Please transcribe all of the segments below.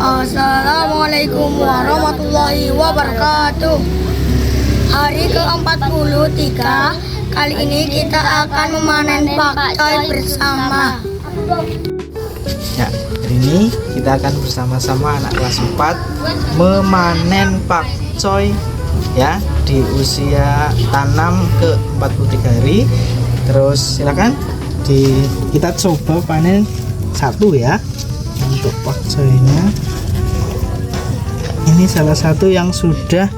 Assalamualaikum warahmatullahi wabarakatuh. Hari ke-43. Kali ini kita akan memanen pakcoy bersama. Ya, hari ini kita akan bersama-sama anak kelas 4 memanen pakcoy ya di usia tanam ke 43 hari. Terus silakan kita coba panen satu ya untuk pakcoynya. Ini salah satu yang sudah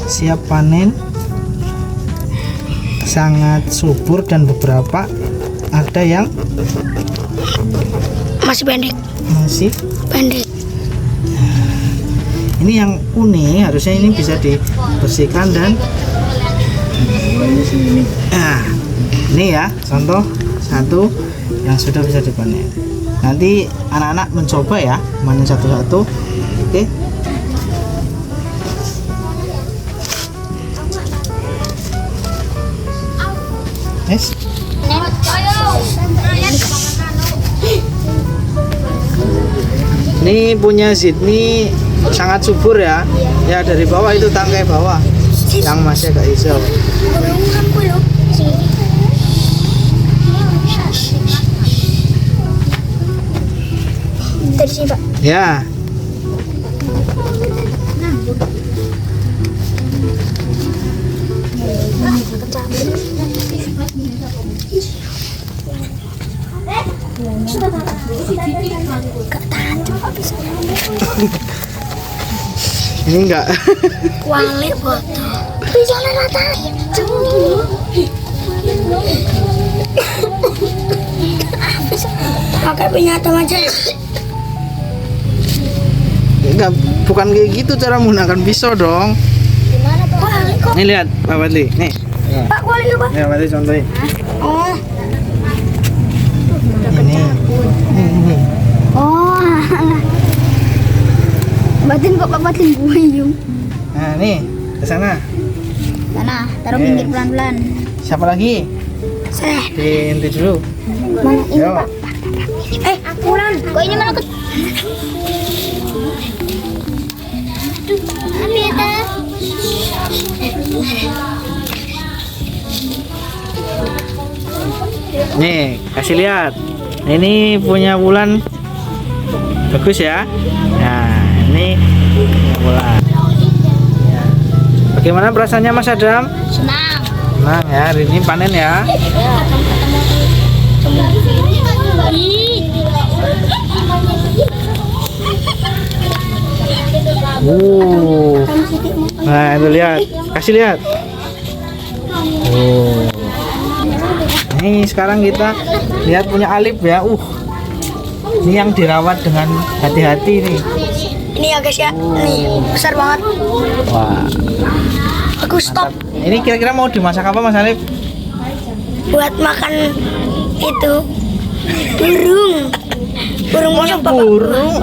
siap panen, sangat subur, dan beberapa ada yang Masih pendek. Ini yang kuning harusnya ini bisa dibersihkan dan ini ya contoh satu yang sudah bisa dipanen. Nanti anak-anak mencoba ya panen satu-satu. Oke. Yes. Ini punya Sydney sangat subur ya. Ya dari bawah itu tangkai bawah yang masih agak hijau. Dari sini, Pak. Ya. Ini enggak. Kuali foto. Bisa rata. Pakai penyatam aja. Enggak, bukan kayak gitu cara menggunakan pisau dong. Gimana, Pak? Nih lihat, Pak Badli. Nih. Pak, kuali lu, Pak. Nih, Pak Badli contohin. Oh. Ini. Oh. Batin kok Pak Batin buyung. Nah, nih, ke sana. Sana, taruh pinggir pelan-pelan. Siapa lagi? Saya. Inti dulu. Mana ini, Yo. Pak? Pulang. Kok ini mana ke? Ambil dah. Nih, kasih lihat. Ini punya Wulan bagus ya. Nah, ini punya Wulan. Ya. Bagaimana perasaannya Mas Adam? Senang. Senang ya, hari ini panen ya. Nah, itu lihat. Kasih lihat. Ini sekarang kita lihat punya Alif ya. Ini yang dirawat dengan hati-hati nih. Ini ya guys ya. Nih, besar banget. Wah. Aku stop. Ini kira-kira mau dimasak apa Mas Alif? Buat makan itu burung mosok Bapak. Burung.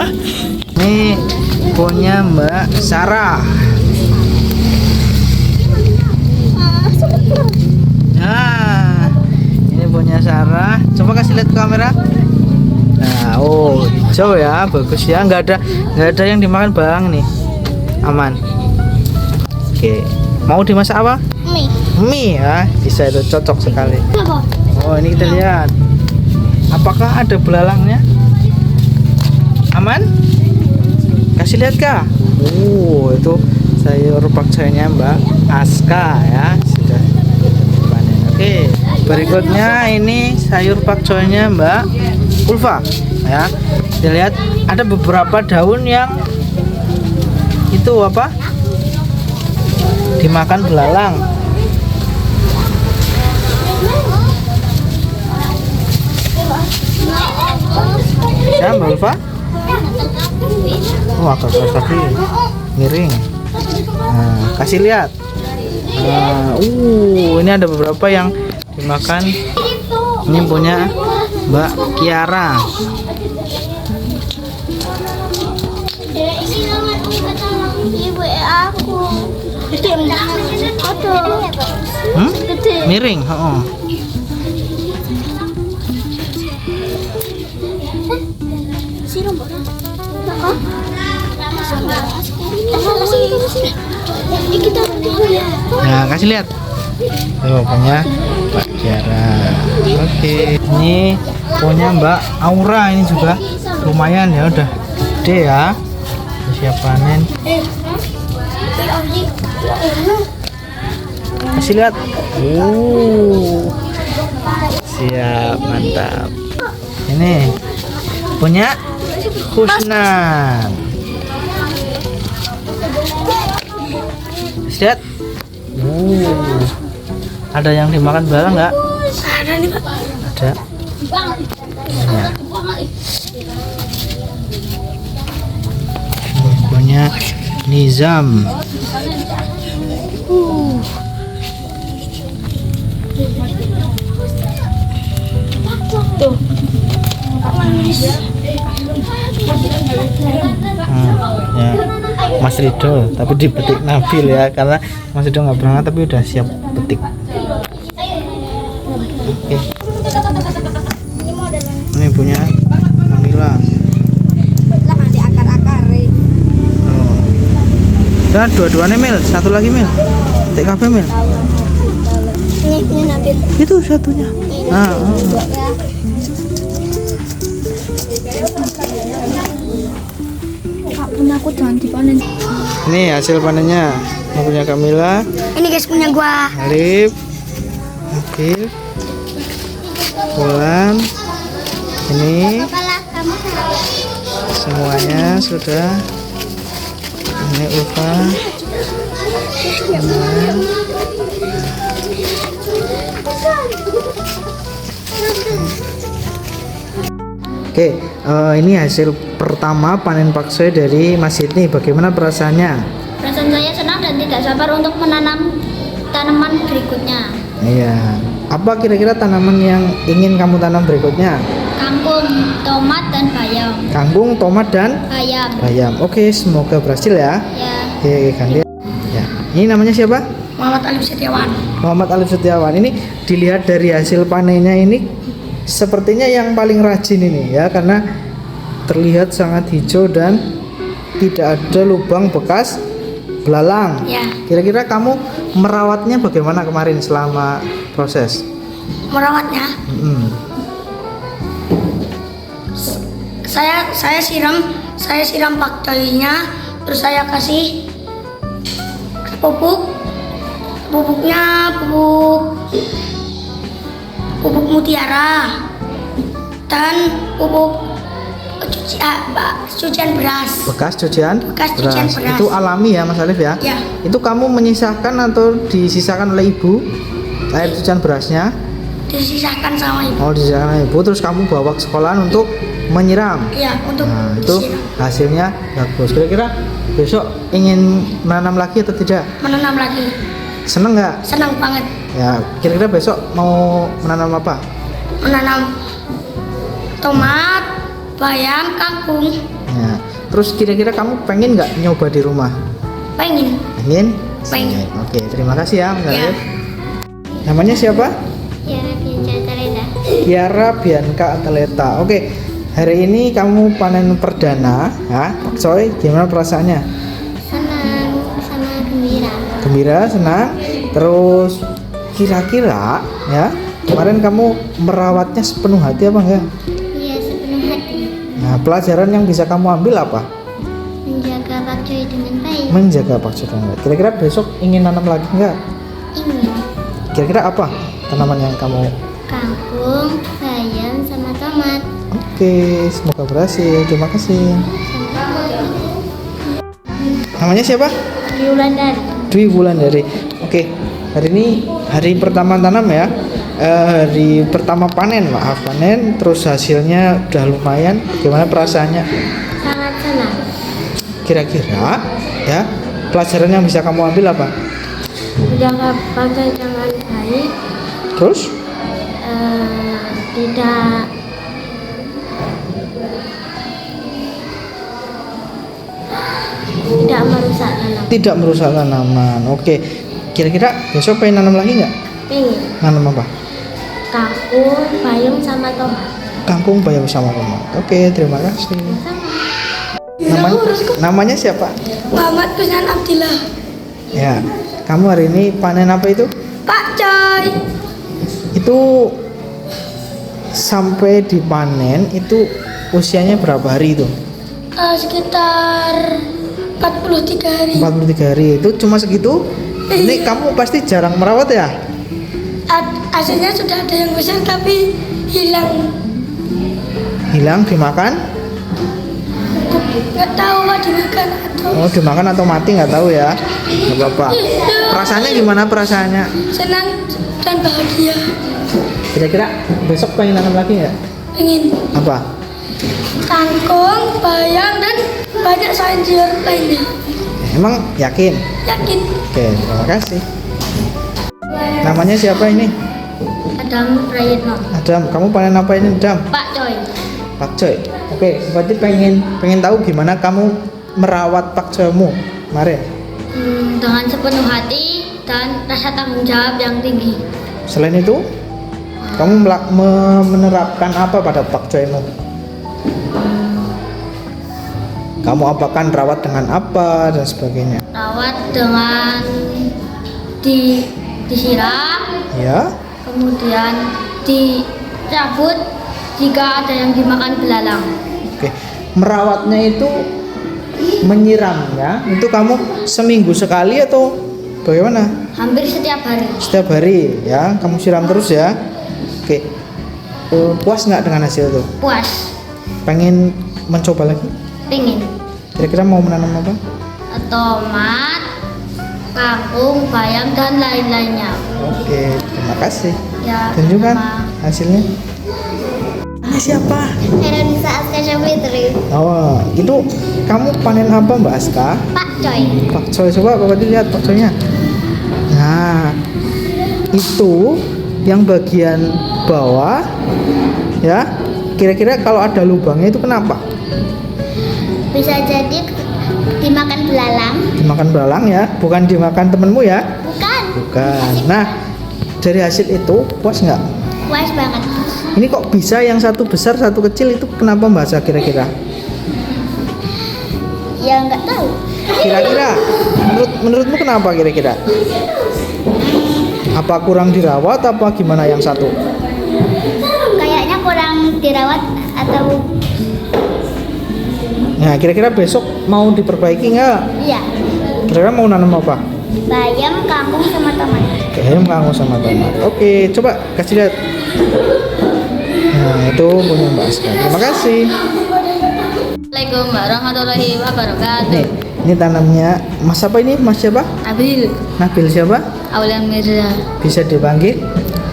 Ini punya Mbak Sarah. Nah, ini punya Sarah. Coba kasih lihat ke kamera. Nah, hijau ya, bagus ya. Nggak ada yang dimakan bang nih. Aman. Oke. Mau dimasak apa? Mie ya, bisa, itu cocok sekali. Oh, ini kita lihat. Apakah ada belalangnya? Aman? Kasih lihat kah? Itu sayur pakcoynya Mbak Aska ya, sudah panen. Oke, berikutnya ini sayur pakcoynya Mbak Ulfa ya. Kita lihat ada beberapa daun yang itu apa? Dimakan belalang. Ya Mbak Ulfa. Agak keras tapi miring. Nah, kasih lihat. Ini ada beberapa yang dimakan. Ini punya Mbak Kiara. Miring. Nah, kasih lihat. Tuh punya Mbak Kiara. Oke, ini punya Mbak Aura, ini juga lumayan ya, udah gede ya. Siap panen. Kasih lihat. Siap, mantap. Ini punya Kusnan. Lihat. Ada yang dimakan bareng nggak? Ada nih Pak. Ada. Ya. Punya Nizam. Tuh. Ya. Mas Rido, tapi dipetik Nabil ya, karena Mas Rido nggak berangkat tapi udah siap petik. Oke. Ini punya Kamila. Oh. Nah, dua-duanya Mil, satu lagi Mil. TKP Mil. Ini Nabil. Itu satunya. Nah, Aku jangan dipanen. ini hasil panennya. Ini punya Kamila. Ini guys punya gua. Alif, Nabil, Bulan. Ini semuanya sudah. Ini Ulfa. Oke, ini hasil pertama panen pakcoy dari Mas Sidney. Bagaimana perasaannya? Perasaan saya senang dan tidak sabar untuk menanam tanaman berikutnya. Iya. Apa kira-kira tanaman yang ingin kamu tanam berikutnya? Kangkung, tomat, dan bayam. Kangkung, tomat, dan Bayam. bayam. Oke, semoga berhasil ya. Ya. Oke, ganti. Ya. Ini namanya siapa? Muhammad Alif Setiawan. Muhammad Alif Setiawan. Ini dilihat dari hasil panennya ini sepertinya yang paling rajin ini ya, karena terlihat sangat hijau dan tidak ada lubang bekas belalang. Ya. Kira-kira kamu merawatnya bagaimana kemarin selama proses? Merawatnya. Saya siram pakcoynya, terus saya kasih pupuknya pupuk mutiara dan pupuk cucian beras. Bekas cucian Cucian beras. Itu alami ya Mas Alif ya? Ya. Itu kamu menyisakan atau disisakan oleh ibu air cucian berasnya? Disisakan sama ibu. Oh, disisakan oleh ibu, terus kamu bawa ke sekolahan untuk menyiram. Iya, untuk Nah, itu disiram. hasilnya bagus. Kira-kira besok ingin menanam lagi atau tidak? Menanam lagi. Seneng nggak? Senang banget Ya, kira-kira besok mau menanam apa? menanam tomat, bayam, kangkung. Ya, terus kira-kira kamu pengen nggak nyoba di rumah? Pengen. Pengen? Pengen. Oke, terima kasih ya Mas Ya. Alif. Namanya siapa? Ya, Bianca Teresa. Kiara Bianca Ataleta. Oke, hari ini kamu panen perdana ya. Pakcoy, gimana perasaannya? Senang sama gembira. Gembira, senang. Terus kira-kira ya, kemarin kamu merawatnya sepenuh hati apa enggak? Iya, sepenuh hati. Nah, pelajaran yang bisa kamu ambil apa? Menjaga pakcoy dengan baik. Menjaga pakcoy dengan baik. Kira-kira besok ingin nanam lagi enggak? Ingin Kira-kira apa tanaman yang kamu? kangkung, bayam, sama tomat. Oke, semoga berhasil. Terima kasih. Namanya siapa? Wulandari. Dwi Wulandari. Oke, hari ini hari pertama tanam ya. Hari pertama panen, maaf panen. Terus hasilnya udah lumayan. Gimana perasaannya? Sangat senang. Kira-kira ya, pelajaran yang bisa kamu ambil apa? Menjaga pakcoy dengan baik. Terus? Tidak merusak tanam. Tidak merusak tanaman. Oke, kira-kira besok pengen nanam lagi nggak? Pengen Nanam apa? kangkung, bayam, sama tomat. Kangkung bayam sama tomat. Oke, terima kasih. Sama. Namanya, namanya siapa? Muhammad Kusnan Abdillah. Ya, kamu hari ini panen apa itu? Pak Coy. Itu sampai dipanen itu usianya berapa hari itu? Sekitar 43 hari. 43 hari. Itu cuma segitu? Ini kamu pasti jarang merawat ya? Aslinya sudah ada yang besar tapi hilang. Hilang dimakan? Nggak tahu Pak dimakan atau Oh, dimakan atau mati nggak tahu ya. Nggak apa-apa. Perasaannya gimana perasaannya? senang dan bahagia. Kira-kira besok pengen nanam lagi nggak? Ingin Apa? kangkung, bayam dan banyak sayur lainnya. Emang yakin? Yakin. Oke, terima kasih. Namanya siapa ini? Adam Prayitno. Adam, kamu panen apa ini, Adam? Pak Coy. Pak Coy. Oke, berarti pengen tahu gimana kamu merawat pakcoymu kemarin. Dengan sepenuh hati dan rasa tanggung jawab yang tinggi. Selain itu, kamu menerapkan apa pada pakcoymu? Kamu apakan rawat dengan apa dan sebagainya? Rawat dengan disiram, Ya. kemudian dicabut jika ada yang dimakan belalang. Oke. Merawatnya itu menyiram ya. Itu kamu seminggu sekali atau bagaimana? Hampir setiap hari. Setiap hari ya, kamu siram terus ya. Oke. Puas nggak dengan hasil itu? Puas. Pengen mencoba lagi? Pingin. Kira-kira mau menanam apa? Tomat, kangkung, bayam dan lain-lainnya. Oke, terima kasih. Ya. Tunjukkan sama. hasilnya. Ini siapa? Indonesia Aska Fitri. Oh, itu kamu panen apa Mbak Aska? Pak Coy. Pakcoy, coba Bapak lihat pakcoynya. Nah, itu yang bagian bawah ya. Kira-kira kalau ada lubangnya itu kenapa? Bisa jadi dimakan belalang. Dimakan belalang ya, bukan dimakan temenmu ya? Bukan. Bukan. Nah, dari hasil itu puas nggak? Puas banget. Ini kok bisa yang satu besar satu kecil itu kenapa Mbak Aska kira-kira? Ya nggak tahu. Kira-kira menurutmu kenapa kira-kira? Apa kurang dirawat apa gimana yang satu? Kayaknya kurang dirawat atau Nah, kira-kira besok mau diperbaiki nggak? iya. Kira-kira mau nanam apa? Bayam, kangkung sama tomat. Ayam, kangkung sama tomat. Oke, coba kasih lihat. Nah, itu punya Mbak Aska. Terima kasih. Assalamualaikum warahmatullahi wabarakatuh. Nih, ini tanamnya Mas apa ini? Mas siapa? Nabil, Nabil siapa? Aulian Mirza, Bisa dipanggil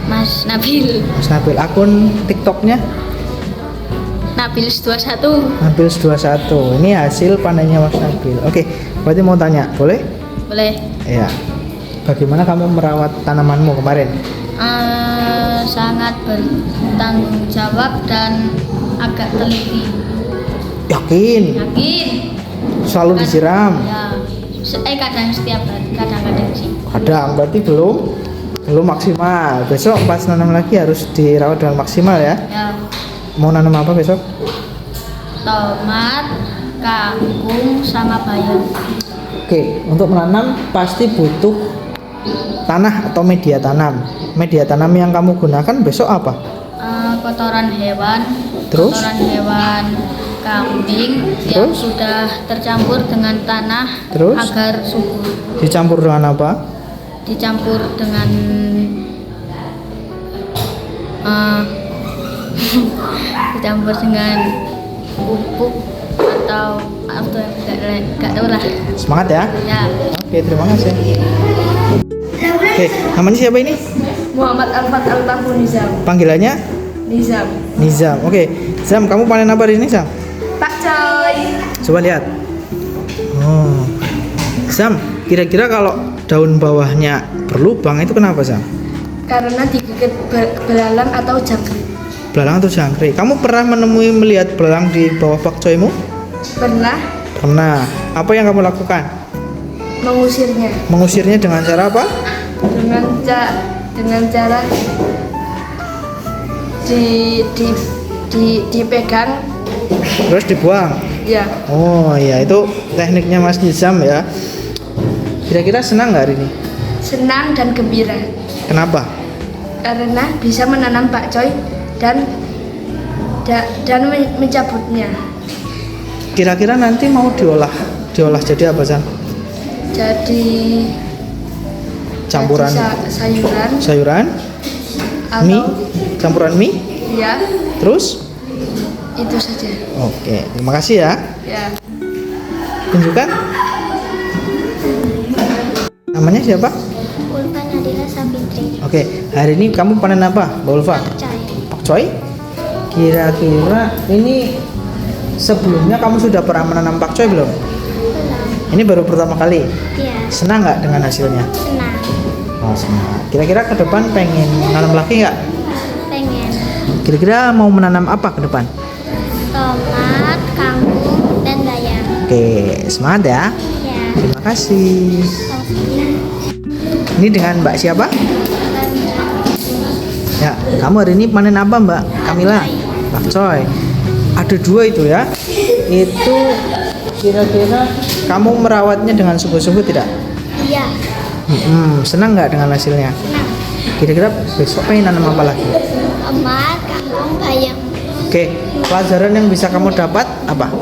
Mas Nabil, Mas Nabil. Akun TikToknya Nabil 21. Nabil 21. Ini hasil panennya Mas Nabil. Oke, berarti mau tanya, boleh? Boleh. Iya. Bagaimana kamu merawat tanamanmu kemarin? Sangat bertanggung jawab dan agak teliti. Yakin? Yakin. Selalu disiram? Ya. Kadang setiap hari, kadang-kadang sih. Kadang, berarti belum maksimal. Besok pas nanam lagi harus dirawat dengan maksimal ya. Ya. Mau nanam apa besok? Tomat, kangkung sama bayam. Oke, untuk menanam pasti butuh tanah atau media tanam. Media tanam yang kamu gunakan besok apa? Kotoran hewan. Terus? Kotoran hewan kambing yang Terus? sudah tercampur dengan tanah. Terus? Agar subur. Dicampur dengan apa? Dicampur dengan dicampur dengan pupuk atau apa nggak tahu lah. Semangat ya. Ya. Oke, terima kasih. Oke, namanya siapa ini? Muhammad Alfat Al-Tahun Nizam. Panggilannya Nizam. Nizam. Oke, Zam, kamu panen apa hari ini, Zam? Pak Coy. Coba lihat. Oh, Zam, kira-kira kalau daun bawahnya berlubang itu kenapa, Zam? Karena digigit belalang atau jangkrik. Belalang atau jangkrik? Kamu pernah melihat belalang di bawah pakcoymu? Pernah Pernah. Apa yang kamu lakukan? mengusirnya Mengusirnya dengan cara apa? dengan cara dipegang Terus dibuang. Ya, Oh iya, itu tekniknya Mas Nizam ya. Kira-kira senang nggak hari ini? senang dan gembira Kenapa? karena bisa menanam pakcoy dan mencabutnya. Kira-kira nanti mau diolah jadi apa San? Jadi Campuran sayuran sayuran, atau mie, campuran mie, ya terus? itu saja. Oke, terima kasih ya. Ya, Tunjukkan. Namanya siapa? Ulfa Nadira Sabitri. Oke, hari ini kamu panen apa, Mbak Ulfa? Cai. Pakcoy? Kira-kira ini sebelumnya kamu sudah pernah menanam pakcoy belum? Belum. Ini baru pertama kali. Iya. Senang nggak dengan hasilnya? Senang. Oh, senang. Kira-kira ke depan pengen nanam lagi nggak? Pengen. Kira-kira mau menanam apa ke depan? Tomat, kangkung, dan bayam. Oke, semangat ya. Ya. Terima kasih. Ini dengan Mbak siapa? Ya, kamu hari ini panen apa Mbak Kamila? Pakcoy. Ada 2 itu ya. Itu kira-kira kamu merawatnya dengan sungguh-sungguh tidak? Iya. Senang nggak dengan hasilnya? Senang. Kira-kira besok pengen nanam apa lagi? Tomat, kangkung, bayam. Oke, pelajaran yang bisa kamu dapat apa?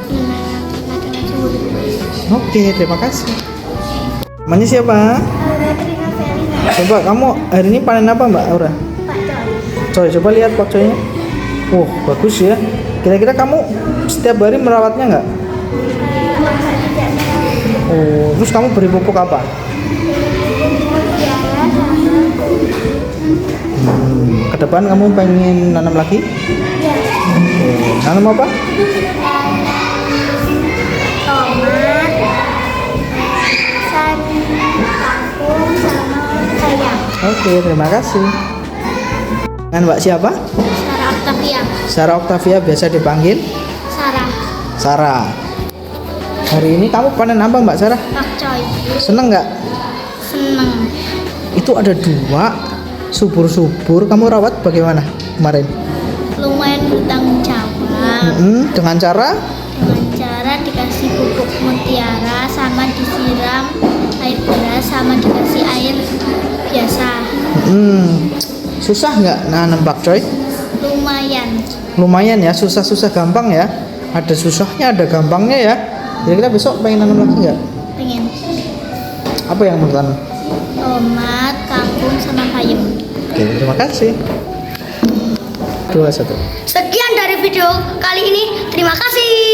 Menanam tomat dengan sungguh-sungguh. Oke, terima kasih. Namanya siapa? Terima Verina. Coba kamu hari ini panen apa Mbak Aura? Pakcoy. Coba lihat pakcoynya. Bagus ya. Kira-kira kamu setiap hari merawatnya nggak? Terus kamu beri pupuk apa? Ke depan kamu pengen nanam lagi? Nanam apa? Tomat, kangkung, sama bayam. Oke, terima kasih. Dengan Mbak siapa? Sarah Octavia. Sarah Octavia, biasa dipanggil Sarah. Sarah. Hari ini kamu panen apa Mbak Sarah? Pakcoy. Seneng nggak? Seneng. Itu ada 2 subur-subur. Kamu rawat bagaimana kemarin? Lumayan bertanggung jawab. Dengan cara? Dengan cara dikasih pupuk mutiara, sama disiram air beras, sama dikasih air biasa. Susah nggak nanam pakcoy? Lumayan. Lumayan ya, susah-susah gampang ya. Ada susahnya, ada gampangnya ya. Kira-kira besok pengen nanam lagi nggak? Pengen. Apa yang mau tanam? Tomat, kangkung, sama bayam. Oke, terima kasih. 2, 1. Sekian dari video kali ini. Terima kasih.